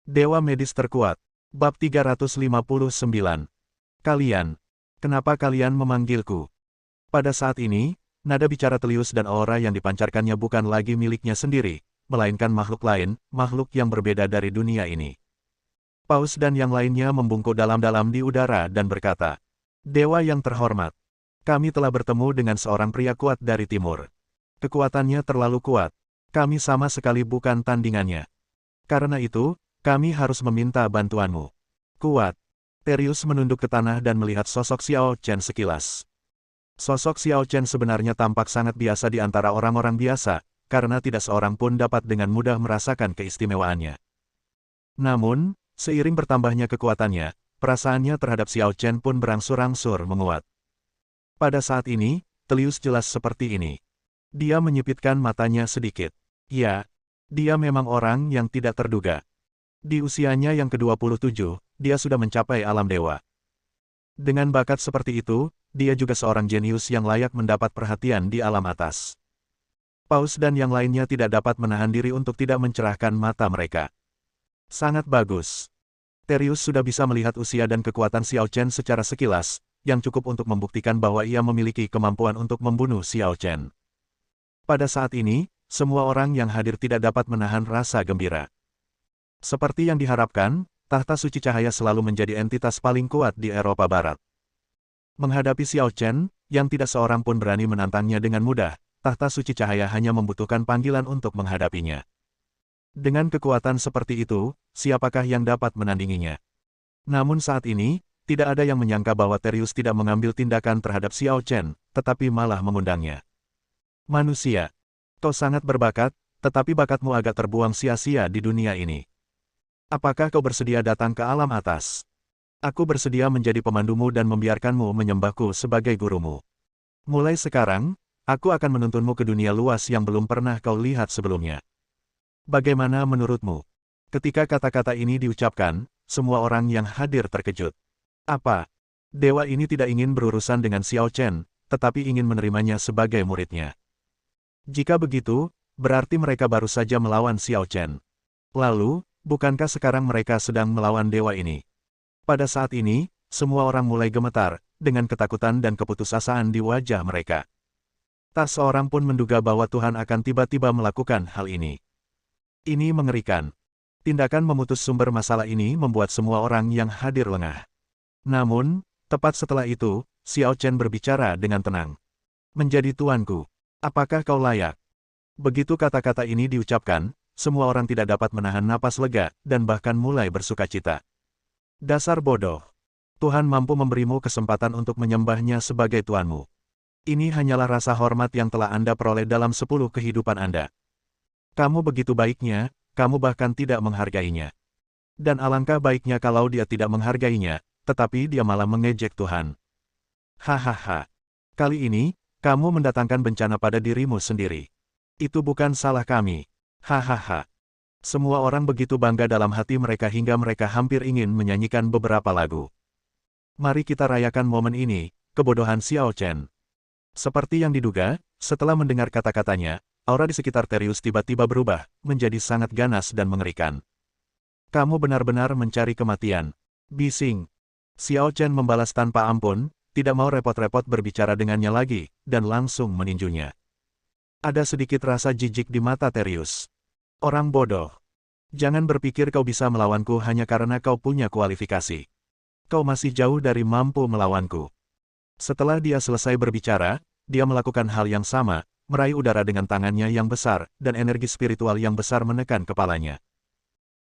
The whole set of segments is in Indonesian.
Dewa medis terkuat. Bab 359. Kalian. Kenapa kalian memanggilku? Pada saat ini, nada bicara Telius dan aura yang dipancarkannya bukan lagi miliknya sendiri, melainkan makhluk lain, makhluk yang berbeda dari dunia ini. Paus dan yang lainnya membungkuk dalam-dalam di udara dan berkata, Dewa yang terhormat, kami telah bertemu dengan seorang pria kuat dari timur. Kekuatannya terlalu kuat. Kami sama sekali bukan tandingannya. Karena itu, kami harus meminta bantuanmu. Kuat. Terius menunduk ke tanah dan melihat sosok Xiao Chen sekilas. Sosok Xiao Chen sebenarnya tampak sangat biasa di antara orang-orang biasa, karena tidak seorang pun dapat dengan mudah merasakan keistimewaannya. Namun, seiring bertambahnya kekuatannya, perasaannya terhadap Xiao Chen pun berangsur-angsur menguat. Pada saat ini, Telius jelas seperti ini. Dia menyipitkan matanya sedikit. Ya, dia memang orang yang tidak terduga. Di usianya yang ke-27, dia sudah mencapai alam dewa. Dengan bakat seperti itu, dia juga seorang jenius yang layak mendapat perhatian di alam atas. Paus dan yang lainnya tidak dapat menahan diri untuk tidak mencerahkan mata mereka. Sangat bagus. Terius sudah bisa melihat usia dan kekuatan Xiao Chen secara sekilas, yang cukup untuk membuktikan bahwa ia memiliki kemampuan untuk membunuh Xiao Chen. Pada saat ini, semua orang yang hadir tidak dapat menahan rasa gembira. Seperti yang diharapkan, tahta suci cahaya selalu menjadi entitas paling kuat di Eropa Barat. Menghadapi Xiao Chen, yang tidak seorang pun berani menantangnya dengan mudah, tahta suci cahaya hanya membutuhkan panggilan untuk menghadapinya. Dengan kekuatan seperti itu, siapakah yang dapat menandinginya? Namun saat ini, tidak ada yang menyangka bahwa Terius tidak mengambil tindakan terhadap Xiao Chen, tetapi malah mengundangnya. Manusia, kau sangat berbakat, tetapi bakatmu agak terbuang sia-sia di dunia ini. Apakah kau bersedia datang ke alam atas? Aku bersedia menjadi pemandumu dan membiarkanmu menyembahku sebagai gurumu. Mulai sekarang, aku akan menuntunmu ke dunia luas yang belum pernah kau lihat sebelumnya. Bagaimana menurutmu? Ketika kata-kata ini diucapkan, semua orang yang hadir terkejut. Apa? Dewa ini tidak ingin berurusan dengan Xiao Chen, tetapi ingin menerimanya sebagai muridnya. Jika begitu, berarti mereka baru saja melawan Xiao Chen. Lalu, bukankah sekarang mereka sedang melawan dewa ini? Pada saat ini, semua orang mulai gemetar, dengan ketakutan dan keputusasaan di wajah mereka. Tak seorang pun menduga bahwa Tuhan akan tiba-tiba melakukan hal ini. Ini mengerikan. Tindakan memutus sumber masalah ini membuat semua orang yang hadir lengah. Namun, tepat setelah itu, Xiao Chen berbicara dengan tenang. Menjadi tuanku, apakah kau layak? Begitu kata-kata ini diucapkan, semua orang tidak dapat menahan napas lega, dan bahkan mulai bersukacita. Dasar bodoh. Tuhan mampu memberimu kesempatan untuk menyembahnya sebagai Tuanmu. Ini hanyalah rasa hormat yang telah Anda peroleh dalam 10 kehidupan Anda. Kamu begitu baiknya, kamu bahkan tidak menghargainya. Dan alangkah baiknya kalau dia tidak menghargainya, tetapi dia malah mengejek Tuhan. Hahaha. Kali ini, kamu mendatangkan bencana pada dirimu sendiri. Itu bukan salah kami. Hahaha. Semua orang begitu bangga dalam hati mereka hingga mereka hampir ingin menyanyikan beberapa lagu. Mari kita rayakan momen ini, kebodohan Xiao Chen. Seperti yang diduga, setelah mendengar kata-katanya, aura di sekitar Terius tiba-tiba berubah, menjadi sangat ganas dan mengerikan. Kamu benar-benar mencari kematian. Bising. Xiao Chen membalas tanpa ampun, tidak mau repot-repot berbicara dengannya lagi, dan langsung meninjunya. Ada sedikit rasa jijik di mata Terius. Orang bodoh. Jangan berpikir kau bisa melawanku hanya karena kau punya kualifikasi. Kau masih jauh dari mampu melawanku. Setelah dia selesai berbicara, dia melakukan hal yang sama, meraih udara dengan tangannya yang besar, dan energi spiritual yang besar menekan kepalanya.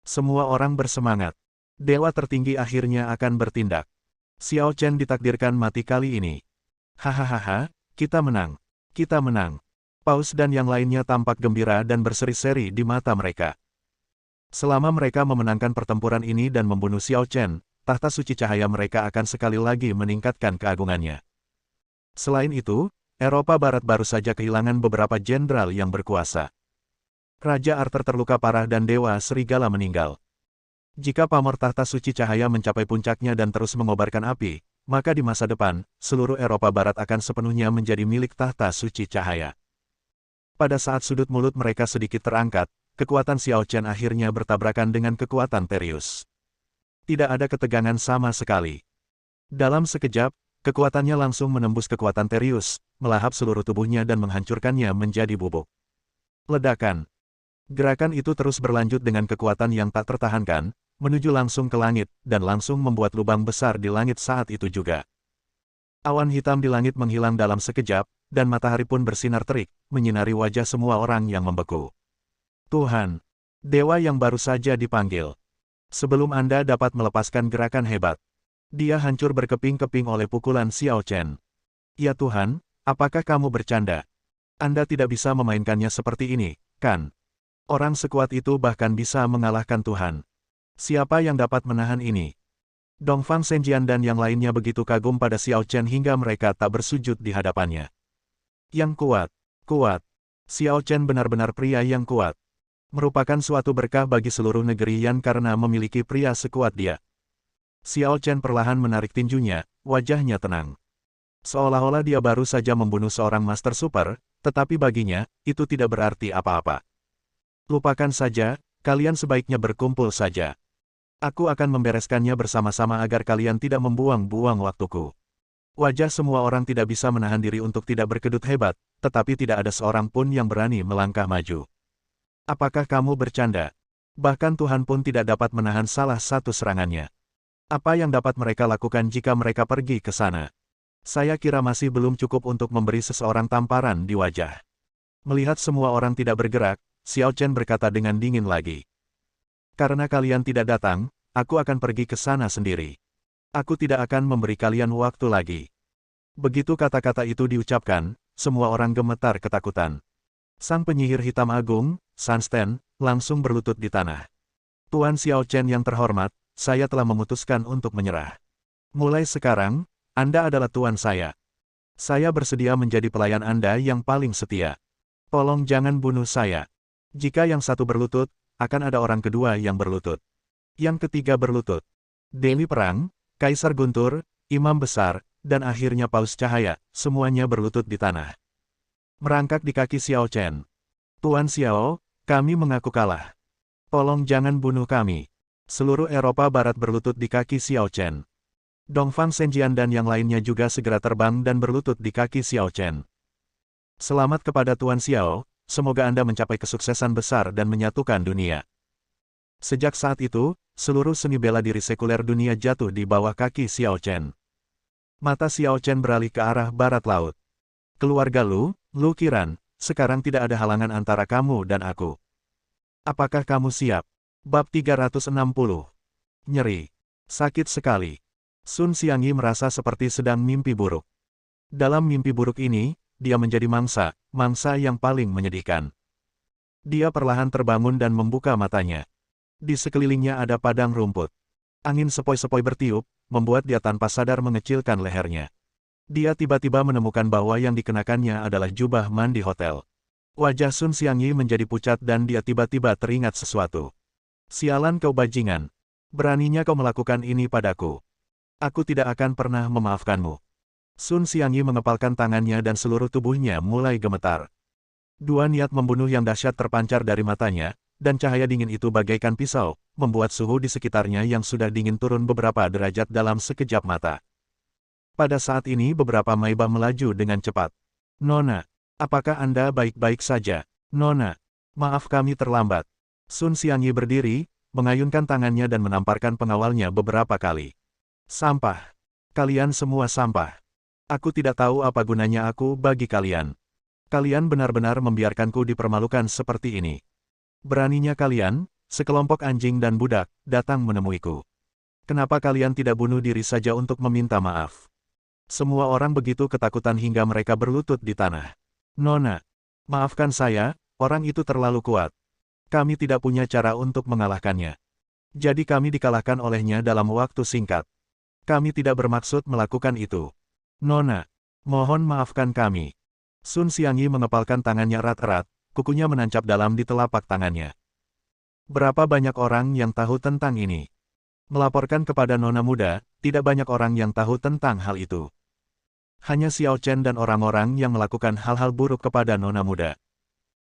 Semua orang bersemangat. Dewa tertinggi akhirnya akan bertindak. Xiao Chen ditakdirkan mati kali ini. Hahaha, kita menang. Kita menang. Paus dan yang lainnya tampak gembira dan berseri-seri di mata mereka. Selama mereka memenangkan pertempuran ini dan membunuh Xiao Chen, tahta suci cahaya mereka akan sekali lagi meningkatkan keagungannya. Selain itu, Eropa Barat baru saja kehilangan beberapa jenderal yang berkuasa. Raja Arthur terluka parah dan Dewa Serigala meninggal. Jika pamor tahta suci cahaya mencapai puncaknya dan terus mengobarkan api, maka di masa depan, seluruh Eropa Barat akan sepenuhnya menjadi milik tahta suci cahaya. Pada saat sudut mulut mereka sedikit terangkat, kekuatan Xiao Chen akhirnya bertabrakan dengan kekuatan Terius. Tidak ada ketegangan sama sekali. Dalam sekejap, kekuatannya langsung menembus kekuatan Terius, melahap seluruh tubuhnya dan menghancurkannya menjadi bubuk. Ledakan. Gerakan itu terus berlanjut dengan kekuatan yang tak tertahankan, menuju langsung ke langit, dan langsung membuat lubang besar di langit saat itu juga. Awan hitam di langit menghilang dalam sekejap, dan matahari pun bersinar terik, menyinari wajah semua orang yang membeku. Tuhan! Dewa yang baru saja dipanggil. Sebelum Anda dapat melepaskan gerakan hebat, dia hancur berkeping-keping oleh pukulan Xiao Chen. Ya Tuhan, apakah kamu bercanda? Anda tidak bisa memainkannya seperti ini, kan? Orang sekuat itu bahkan bisa mengalahkan Tuhan. Siapa yang dapat menahan ini? Dongfang Zhenjian dan yang lainnya begitu kagum pada Xiao Chen hingga mereka tak bersujud di hadapannya. Yang kuat, kuat. Xiao Chen benar-benar pria yang kuat. Merupakan suatu berkah bagi seluruh negeri Yan karena memiliki pria sekuat dia. Xiao Chen perlahan menarik tinjunya, wajahnya tenang. Seolah-olah dia baru saja membunuh seorang Master Super, tetapi baginya, itu tidak berarti apa-apa. Lupakan saja, kalian sebaiknya berkumpul saja. Aku akan membereskannya bersama-sama agar kalian tidak membuang-buang waktuku. Wajah semua orang tidak bisa menahan diri untuk tidak berkedut hebat, tetapi tidak ada seorang pun yang berani melangkah maju. Apakah kamu bercanda? Bahkan Tuhan pun tidak dapat menahan salah satu serangannya. Apa yang dapat mereka lakukan jika mereka pergi ke sana? Saya kira masih belum cukup untuk memberi seseorang tamparan di wajah. Melihat semua orang tidak bergerak, Xiao Chen berkata dengan dingin lagi. Karena kalian tidak datang, aku akan pergi ke sana sendiri. Aku tidak akan memberi kalian waktu lagi. Begitu kata-kata itu diucapkan, semua orang gemetar ketakutan. Sang penyihir hitam agung, Sansten, langsung berlutut di tanah. Tuan Xiao Chen yang terhormat, saya telah memutuskan untuk menyerah. Mulai sekarang, Anda adalah tuan saya. Saya bersedia menjadi pelayan Anda yang paling setia. Tolong jangan bunuh saya. Jika yang satu berlutut, akan ada orang kedua yang berlutut. Yang ketiga berlutut. Dewi Perang, Kaisar Guntur, Imam Besar, dan akhirnya Paus Cahaya, semuanya berlutut di tanah. Merangkak di kaki Xiao Chen. Tuan Xiao, kami mengaku kalah. Tolong jangan bunuh kami. Seluruh Eropa Barat berlutut di kaki Xiao Chen. Dongfang Zhenjian dan yang lainnya juga segera terbang dan berlutut di kaki Xiao Chen. Selamat kepada Tuan Xiao, semoga Anda mencapai kesuksesan besar dan menyatukan dunia. Sejak saat itu, seluruh seni bela diri sekuler dunia jatuh di bawah kaki Xiao Chen. Mata Xiao Chen beralih ke arah barat laut. Keluarga Lu Qiran, sekarang tidak ada halangan antara kamu dan aku. Apakah kamu siap? Bab 360. Nyeri. Sakit sekali. Sun Xiangyi merasa seperti sedang mimpi buruk. Dalam mimpi buruk ini, dia menjadi mangsa yang paling menyedihkan. Dia perlahan terbangun dan membuka matanya. Di sekelilingnya ada padang rumput. Angin sepoi-sepoi bertiup, membuat dia tanpa sadar mengecilkan lehernya. Dia tiba-tiba menemukan bahwa yang dikenakannya adalah jubah mandi hotel. Wajah Sun Xiangyi menjadi pucat dan dia tiba-tiba teringat sesuatu. Sialan kau bajingan. Beraninya kau melakukan ini padaku. Aku tidak akan pernah memaafkanmu. Sun Xiangyi mengepalkan tangannya dan seluruh tubuhnya mulai gemetar. Dua niat membunuh yang dahsyat terpancar dari matanya, dan cahaya dingin itu bagaikan pisau, membuat suhu di sekitarnya yang sudah dingin turun beberapa derajat dalam sekejap mata. Pada saat ini beberapa maibah melaju dengan cepat. Nona, apakah Anda baik-baik saja? Nona, maaf kami terlambat. Sun Xiangyi berdiri, mengayunkan tangannya dan menamparkan pengawalnya beberapa kali. Sampah. Kalian semua sampah. Aku tidak tahu apa gunanya aku bagi kalian. Kalian benar-benar membiarkanku dipermalukan seperti ini. Beraninya kalian, sekelompok anjing dan budak, datang menemuiku. Kenapa kalian tidak bunuh diri saja untuk meminta maaf? Semua orang begitu ketakutan hingga mereka berlutut di tanah. Nona, maafkan saya, orang itu terlalu kuat. Kami tidak punya cara untuk mengalahkannya. Jadi kami dikalahkan olehnya dalam waktu singkat. Kami tidak bermaksud melakukan itu. Nona, mohon maafkan kami. Sun Xiangyi mengepalkan tangannya erat-erat, kukunya menancap dalam di telapak tangannya. Berapa banyak orang yang tahu tentang ini? Melaporkan kepada Nona muda, tidak banyak orang yang tahu tentang hal itu. Hanya Xiao Chen dan orang-orang yang melakukan hal-hal buruk kepada Nona muda.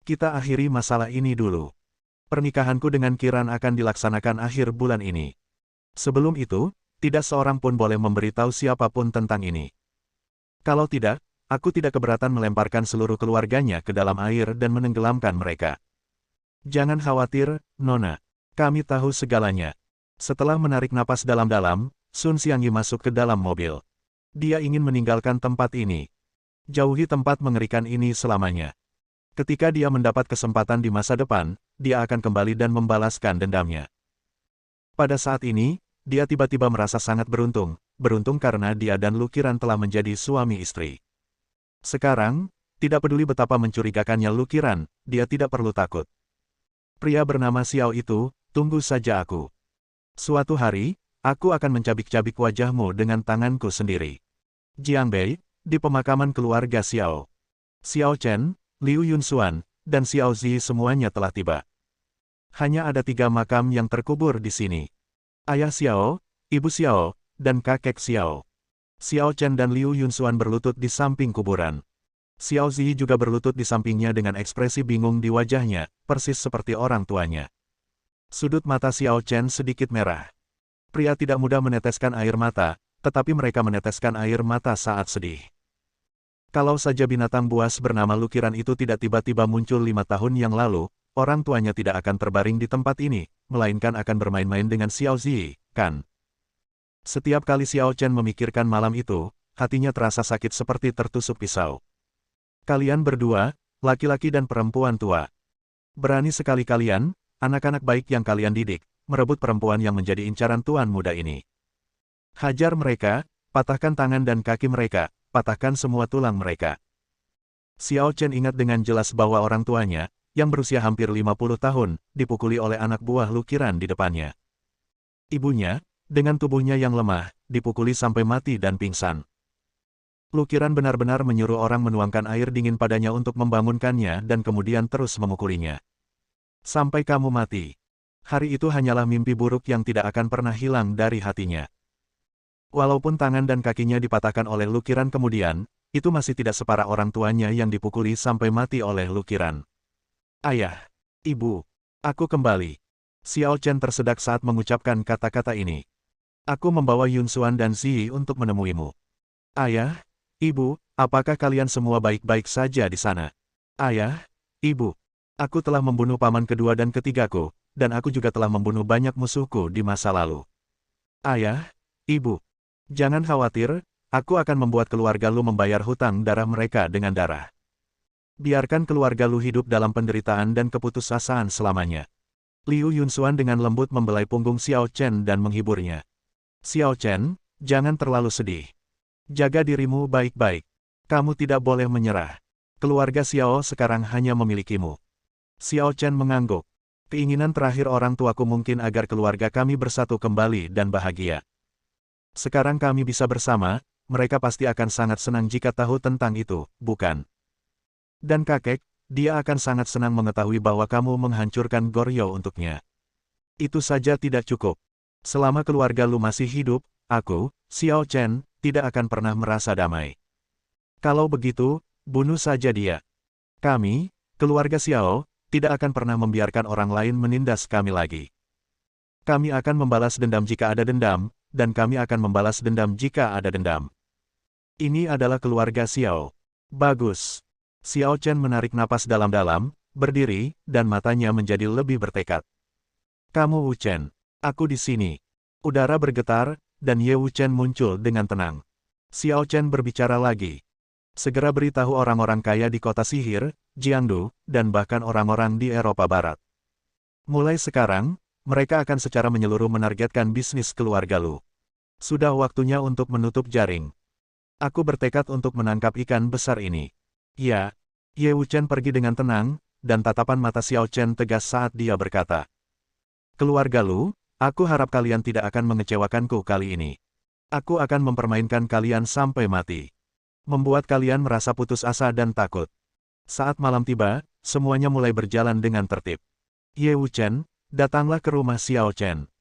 Kita akhiri masalah ini dulu. Pernikahanku dengan Kiran akan dilaksanakan akhir bulan ini. Sebelum itu, tidak seorang pun boleh memberitahu siapapun tentang ini. Kalau tidak, aku tidak keberatan melemparkan seluruh keluarganya ke dalam air dan menenggelamkan mereka. Jangan khawatir, Nona. Kami tahu segalanya. Setelah menarik napas dalam-dalam, Sun Xiangyi masuk ke dalam mobil. Dia ingin meninggalkan tempat ini. Jauhi tempat mengerikan ini selamanya. Ketika dia mendapat kesempatan di masa depan, dia akan kembali dan membalaskan dendamnya. Pada saat ini, dia tiba-tiba merasa sangat beruntung karena dia dan Lukiran telah menjadi suami istri. Sekarang, tidak peduli betapa mencurigakannya Lukiran, dia tidak perlu takut. Pria bernama Xiao itu, tunggu saja aku. Suatu hari, aku akan mencabik-cabik wajahmu dengan tanganku sendiri. Jiang Bei, di pemakaman keluarga Xiao. Xiao Chen, Liu Yunxuan, dan Xiao Zi semuanya telah tiba. Hanya ada 3 makam yang terkubur di sini. Ayah Xiao, Ibu Xiao, dan kakek Xiao. Xiao Chen dan Liu Yunxuan berlutut di samping kuburan. Xiao Zi juga berlutut di sampingnya dengan ekspresi bingung di wajahnya, persis seperti orang tuanya. Sudut mata Xiao Chen sedikit merah. Pria tidak mudah meneteskan air mata, tetapi mereka meneteskan air mata saat sedih. Kalau saja binatang buas bernama Lukiran itu tidak tiba-tiba muncul 5 tahun yang lalu, orang tuanya tidak akan terbaring di tempat ini, melainkan akan bermain-main dengan Xiao Zi, kan? Setiap kali Xiao Chen memikirkan malam itu, hatinya terasa sakit seperti tertusuk pisau. Kalian berdua, laki-laki dan perempuan tua. Berani sekali kalian, anak-anak baik yang kalian didik, merebut perempuan yang menjadi incaran tuan muda ini. Hajar mereka, patahkan tangan dan kaki mereka. Patahkan semua tulang mereka. Xiao Chen ingat dengan jelas bahwa orang tuanya, yang berusia hampir 50 tahun, dipukuli oleh anak buah Lukiran di depannya. Ibunya, dengan tubuhnya yang lemah, dipukuli sampai mati dan pingsan. Lukiran benar-benar menyuruh orang menuangkan air dingin padanya untuk membangunkannya dan kemudian terus memukulinya. Sampai kamu mati. Hari itu hanyalah mimpi buruk yang tidak akan pernah hilang dari hatinya. Walaupun tangan dan kakinya dipatahkan oleh Lukiran kemudian, itu masih tidak separah orang tuanya yang dipukuli sampai mati oleh Lukiran. Ayah, Ibu, aku kembali. Xiao Chen tersedak saat mengucapkan kata-kata ini. Aku membawa Yunxuan dan Zi untuk menemuimu. Ayah, Ibu, apakah kalian semua baik-baik saja di sana? Ayah, Ibu, aku telah membunuh paman kedua dan ketigaku, dan aku juga telah membunuh banyak musuhku di masa lalu. Ayah, Ibu, jangan khawatir, aku akan membuat keluarga lu membayar hutang darah mereka dengan darah. Biarkan keluarga lu hidup dalam penderitaan dan keputusasaan selamanya. Liu Yunxuan dengan lembut membelai punggung Xiao Chen dan menghiburnya. Xiao Chen, jangan terlalu sedih. Jaga dirimu baik-baik. Kamu tidak boleh menyerah. Keluarga Xiao sekarang hanya memilikimu. Xiao Chen mengangguk. Keinginan terakhir orang tuaku mungkin agar keluarga kami bersatu kembali dan bahagia. Sekarang kami bisa bersama, mereka pasti akan sangat senang jika tahu tentang itu, bukan? Dan kakek, dia akan sangat senang mengetahui bahwa kamu menghancurkan Goryeo untuknya. Itu saja tidak cukup. Selama keluarga lu masih hidup, aku, Xiao Chen, tidak akan pernah merasa damai. Kalau begitu, bunuh saja dia. Kami, keluarga Xiao, tidak akan pernah membiarkan orang lain menindas kami lagi. Kami akan membalas dendam jika ada dendam, dan kami akan membalas dendam jika ada dendam. Ini adalah keluarga Xiao. Bagus. Xiao Chen menarik napas dalam-dalam, berdiri, dan matanya menjadi lebih bertekad. Kamu Wu Chen. Aku di sini. Udara bergetar, dan Ye Wu Chen muncul dengan tenang. Xiao Chen berbicara lagi. Segera beritahu orang-orang kaya di kota sihir, Jiangdu, dan bahkan orang-orang di Eropa Barat. Mulai sekarang, mereka akan secara menyeluruh menargetkan bisnis keluarga lu. Sudah waktunya untuk menutup jaring. Aku bertekad untuk menangkap ikan besar ini. Ya, Ye Wu Chen pergi dengan tenang, dan tatapan mata Xiao Chen tegas saat dia berkata. Keluarga lu, aku harap kalian tidak akan mengecewakanku kali ini. Aku akan mempermainkan kalian sampai mati. Membuat kalian merasa putus asa dan takut. Saat malam tiba, semuanya mulai berjalan dengan tertib. Ye Wu Chen, datanglah ke rumah Xiao Chen.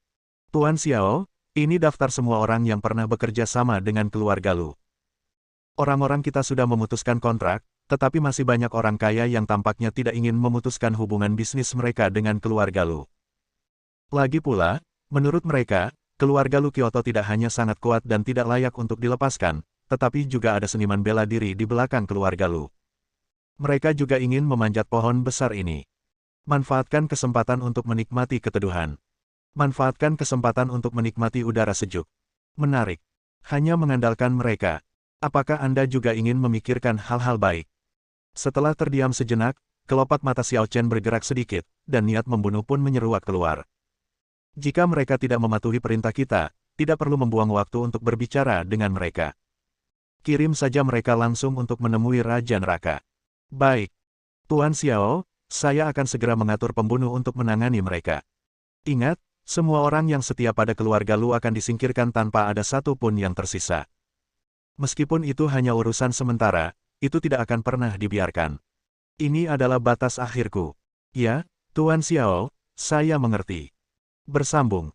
Tuan Xiao, ini daftar semua orang yang pernah bekerja sama dengan keluarga lu. Orang-orang kita sudah memutuskan kontrak, Tetapi masih banyak orang kaya yang tampaknya tidak ingin memutuskan hubungan bisnis mereka dengan keluarga Lu. Lagi pula, menurut mereka, keluarga Lu Kyoto tidak hanya sangat kuat dan tidak layak untuk dilepaskan, tetapi juga ada seniman bela diri di belakang keluarga Lu. Mereka juga ingin memanjat pohon besar ini. Manfaatkan kesempatan untuk menikmati keteduhan. Manfaatkan kesempatan untuk menikmati udara sejuk. Menarik. Hanya mengandalkan mereka. Apakah Anda juga ingin memikirkan hal-hal baik? Setelah terdiam sejenak, kelopak mata Xiao Chen bergerak sedikit, dan niat membunuh pun menyeruak keluar. Jika mereka tidak mematuhi perintah kita, tidak perlu membuang waktu untuk berbicara dengan mereka. Kirim saja mereka langsung untuk menemui Raja Neraka. Baik. Tuan Xiao, saya akan segera mengatur pembunuh untuk menangani mereka. Ingat, semua orang yang setia pada keluarga Lu akan disingkirkan tanpa ada satu pun yang tersisa. Meskipun itu hanya urusan sementara, itu tidak akan pernah dibiarkan. Ini adalah batas akhirku. Ya, Tuan Xiao, saya mengerti. Bersambung.